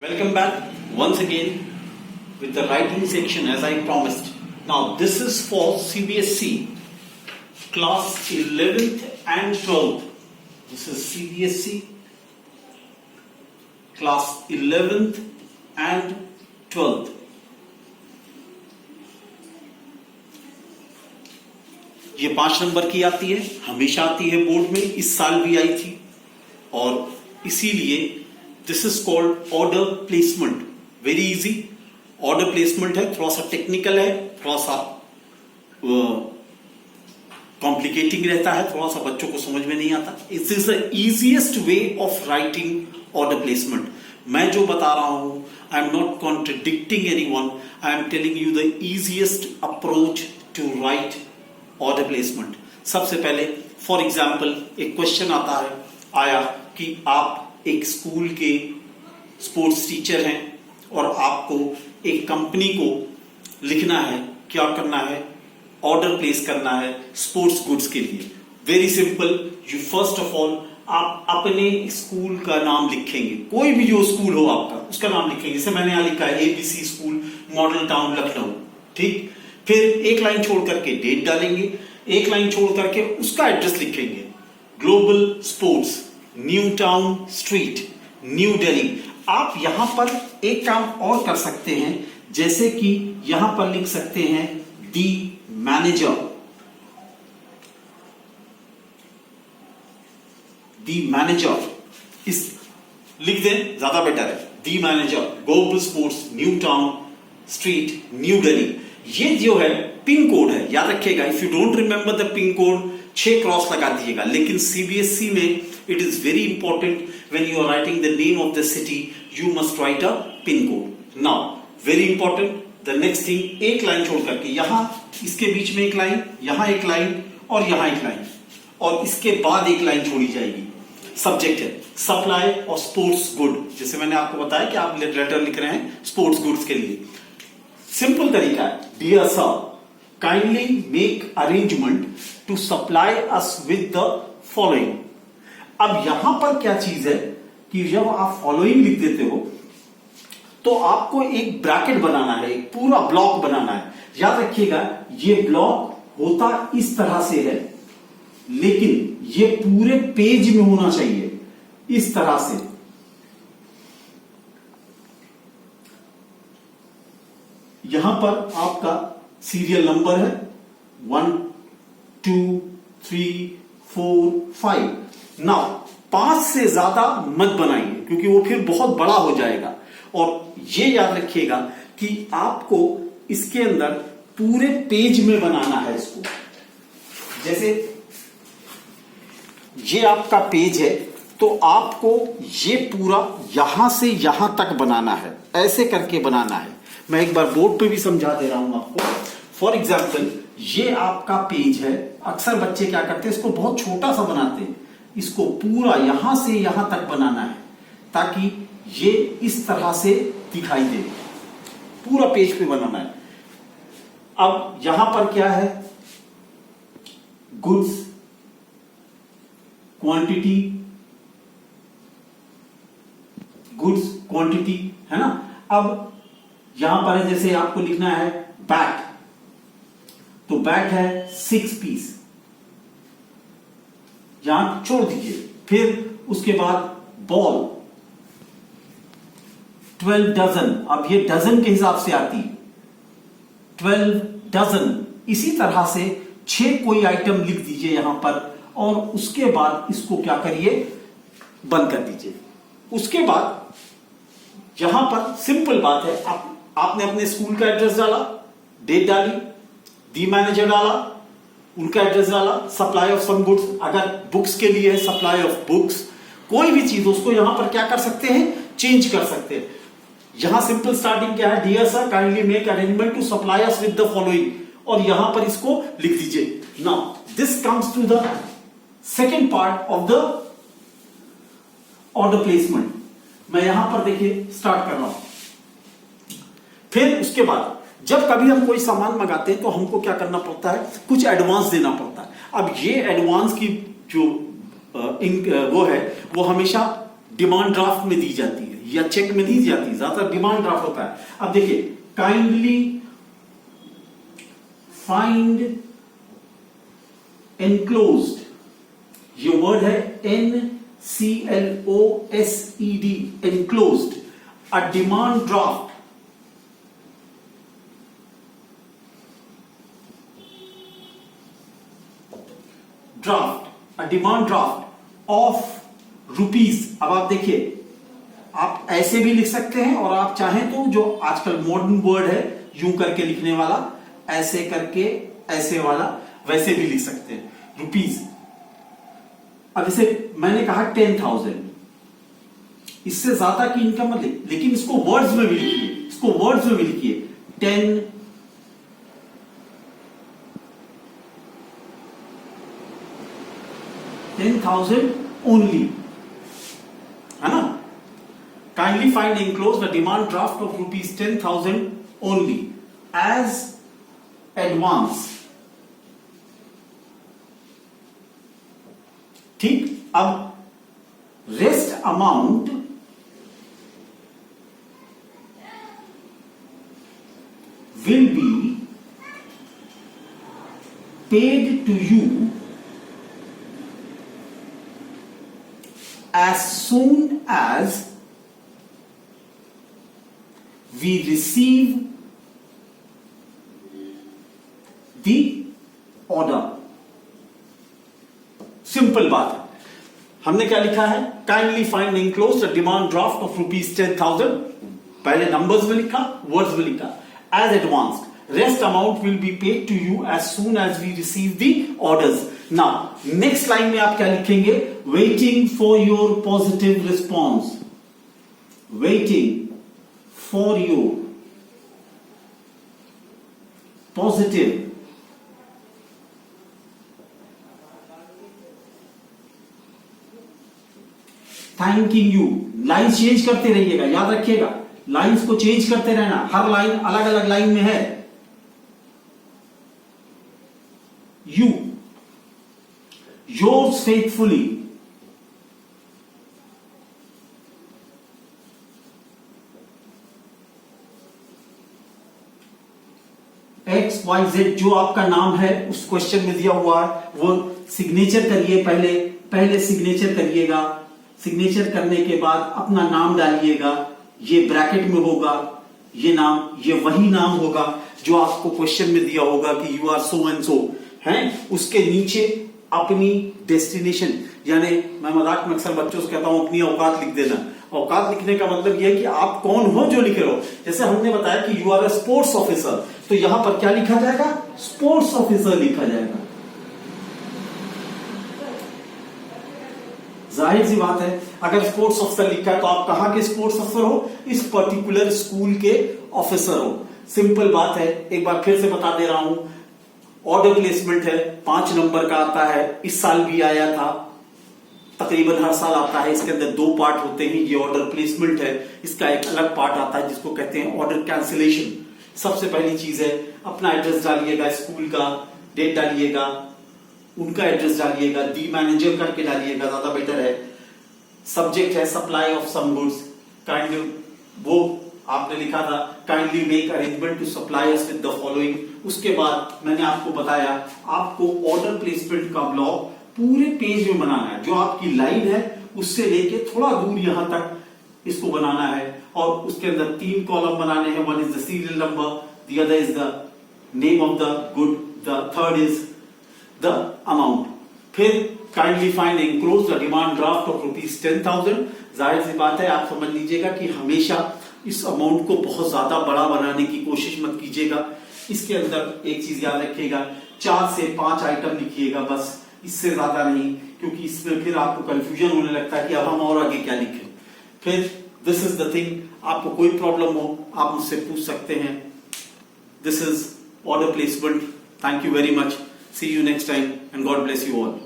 Welcome back once again with the writing section as I promised. Now this is for CBSE class 11th and 12th. This is CBSE class 11th and 12th. ये 5 number की आती है, हमेशा आती है board में, इस साल भी आई थी और इसीलिए this is called order placement. Very easy order placement है, थोड़ा सा टेक्निकल है, थोड़ा सा कॉम्प्लिकेटिंग रहता है, थोड़ा सा बच्चों को समझ में नहीं आता. It is the easiest way of writing order placement. मैं जो बता रहा हूं, I am not contradicting anyone, I am telling you the easiest approach to write order placement. सबसे पहले फॉर एग्जाम्पल एक क्वेश्चन आया कि आप एक स्कूल के स्पोर्ट्स टीचर हैं और आपको एक कंपनी को लिखना है, क्या करना है, ऑर्डर प्लेस करना है स्पोर्ट्स गुड्स के लिए. Very simple. You first of all आप अपने स्कूल का नाम लिखेंगे, कोई भी जो स्कूल हो आपका उसका नाम लिखेंगे. जैसे मैंने यहां लिखा है ABC school model town Lucknow. ठीक, फिर एक लाइन छोड़ करके डेट डालेंगे, एक लाइन छोड़ करके उसका एड्रेस लिखेंगे. Global sports, new town street, New Delhi. आप यहां पर एक काम और कर सकते हैं, जैसे कि यहां पर लिख सकते हैं दी मैनेजर. दी मैनेजर इस लिख दें, ज्यादा बेटर है. The manager, global sports, new town street, New Delhi. ये जो है पिन कोड है, याद रखिएगा. If you don't remember the pin code 6 cross लगा दीजिएगा. लेकिन सीबीएसई में it is very important when you are writing the name of the city, you must write a pin code. Now very important, the next thing, एक line छोड़ करके यहां इसके बीच में एक लाइन, यहां एक लाइन और यहां एक लाइन, और इसके बाद एक लाइन छोड़ी जाएगी. सब्जेक्ट है सप्लाई और स्पोर्ट्स गुड. जैसे मैंने आपको बताया कि आप लेटर लिख रहे हैं स्पोर्ट्स गुड्स के लिए. सिंपल तरीका है. Dear sir, kindly make arrangement to supply us with the following. अब यहां पर क्या चीज है कि जब आप फॉलोइंग लिख देते हो तो आपको एक ब्रैकेट बनाना है, एक पूरा ब्लॉक बनाना है. याद रखिएगा ये ब्लॉक होता इस तरह से है, लेकिन ये पूरे पेज में होना चाहिए इस तरह से. यहां पर आपका सीरियल नंबर है 1 2 3 4 5. नाउ 5 से ज्यादा मत बनाइए क्योंकि वो फिर बहुत बड़ा हो जाएगा. और ये याद रखिएगा कि आपको इसके अंदर पूरे पेज में बनाना है इसको. जैसे ये आपका पेज है तो आपको ये पूरा यहां से यहां तक बनाना है, ऐसे करके बनाना है. मैं एक बार बोर्ड पे भी समझा दे रहा हूं आपको. फॉर एग्जाम्पल ये आपका पेज है. अक्सर बच्चे क्या करते हैं, इसको बहुत छोटा सा बनाते हैं. इसको पूरा यहां से यहां तक बनाना है ताकि ये इस तरह से दिखाई दे. पूरा पेज पे बनाना है. अब यहां पर क्या है, गुड्स, क्वांटिटी, गुड्स क्वांटिटी है ना. अब यहां पर है, जैसे आपको लिखना है बैट, तो बैट है 6 पीस, यहां छोड़ दीजिए. फिर उसके बाद बॉल 12 डजन. अब ये डजन के हिसाब से आती, 12 डजन. इसी तरह से 6 कोई आइटम लिख दीजिए यहां पर, और उसके बाद इसको क्या करिए, बंद कर दीजिए. उसके बाद यहां पर सिंपल बात है, आपने अपने स्कूल का एड्रेस डाला, डेट डाली, दी मैनेजर डाला, उनका एड्रेस डाला, सप्लाई ऑफ सम गुड्स, अगर बुक्स के लिए है सप्लाई ऑफ बुक्स, कोई भी चीज उसको यहां पर क्या कर सकते हैं, चेंज कर सकते हैं. यहां सिंपल स्टार्टिंग क्या है, dear sir kindly make arrangement to supply us with the following, और यहां पर इसको लिख दीजिए. Now this comes to the second part of the order placement. मैं यहां पर देखिए स्टार्ट कर रहा हूं. फिर उसके बाद जब कभी हम कोई सामान मंगाते हैं तो हमको क्या करना पड़ता है, कुछ एडवांस देना पड़ता है. अब ये एडवांस की जो वो है वो हमेशा डिमांड ड्राफ्ट में दी जाती है. या चेक में दी जाती, ज्यादा डिमांड ड्राफ्ट होता है। अब देखिए, काइंडली फाइंड एनक्लोज्ड, ये वर्ड है NCLOSED, enclosed, a demand draft a demand draft of rupees. अब आप देखिए, आप ऐसे भी लिख सकते हैं और आप चाहें तो जो आजकल मॉडर्न वर्ड है यूं करके लिखने वाला, ऐसे करके ऐसे वाला, वैसे भी लिख सकते हैं, रुपीज। अब इसे मैंने कहा 10,000, इससे ज्यादा की इनकम मत लिख, लेकिन इसको वर्ड्स में भी लिखिए, इसको वर्ड्स में भी लिखिए, 10,000 ओनली, है ना। Kindly find enclosed a demand draft of rupees 10,000 only as advance. ठीक, अब rest amount will be paid to you as soon as we receive the order। Simple बात है, हमने क्या लिखा है, kindly find enclosed a demand draft of rupees 10,000, पहले numbers में लिखा, वर्ड्स में लिखा, as advanced, rest amount will be paid to you as soon as we receive the orders। now next line में आप क्या लिखेंगे, waiting for your positive response, waiting for your positive thanking you। Line change करते रहिएगा, याद रखिएगा, lines को change करते रहना, हर लाइन अलग अलग लाइन में है। यू, योर्स फेथफुली, XYZ जो आपका नाम है उस क्वेश्चन में दिया हुआ है, वो सिग्नेचर करिए, पहले सिग्नेचर करिएगा, सिग्नेचर करने के बाद अपना नाम डालिएगा, ये ब्रैकेट में होगा, ये नाम, ये वही नाम होगा जो आपको क्वेश्चन में दिया होगा कि you are so and so, हैं, उसके नीचे अपनी डेस्टिनेशन, यानी मैं मजाक में अक्सर बच्चों से कहता हूं अपनी औकात लिख देना। औकात लिखने का मतलब यह है कि आप कौन हो जो लिख रहे हो। जैसे हमने बताया कि you are a sports officer, तो यहां पर क्या लिखा जाएगा, स्पोर्ट्स ऑफिसर लिखा जाएगा। जाहिर सी बात है, अगर स्पोर्ट्स ऑफिसर लिखा है तो आप कहां के स्पोर्ट्स ऑफिसर हो, इस पर्टिकुलर स्कूल के ऑफिसर हो। सिंपल बात है, एक बार फिर से बता दे रहा हूं, ऑर्डर प्लेसमेंट है, 5 नंबर का आता है, इस साल भी आया था, तकरीबन हर साल आता है। इसके अंदर 2 पार्ट होते हैं, ये ऑर्डर प्लेसमेंट है, इसका एक अलग पार्ट आता है जिसको कहते हैं ऑर्डर कैंसिलेशन। सबसे पहली चीज है, अपना एड्रेस डालिएगा, स्कूल का डेट डालिएगा, उनका एड्रेस डालिएगा, दी मैनेजर करके डालिएगा, ज्यादा बेटर है। सब्जेक्ट है supply of some goods, kindly वो आपने लिखा था, kindly make arrangement to supply us with the following. उसके बाद मैंने आपको बताया, आपको ऑर्डर प्लेसमेंट का ब्लॉक पूरे पेज में बनाना है, जो आपकी लाइन है उससे लेके थोड़ा दूर यहां तक इसको बनाना है, और उसके अंदर 3 कॉलम बनाने हैं। One is the serial number, the other is the name of the good, the third is the amount. फिर kindly find enclosed the demand draft of rupees 10,000। जाहिर सी बात है, आप समझ लीजिएगा कि हमेशा इस अमाउंट को बहुत ज्यादा बड़ा बनाने की कोशिश मत कीजिएगा। इसके अंदर एक चीज याद रखिएगा, 4 से 5 आइटम लिखिएगा बस, इससे ज्यादा नहीं, क्योंकि इसमें फिर आपको कंफ्यूजन होने लगता है कि अब हम और आगे क्या लिखें। फिर दिस इज द थिंग, आपको कोई प्रॉब्लम हो आप मुझसे पूछ सकते हैं। This is order placement. Thank you very much, see you next time and God bless you all.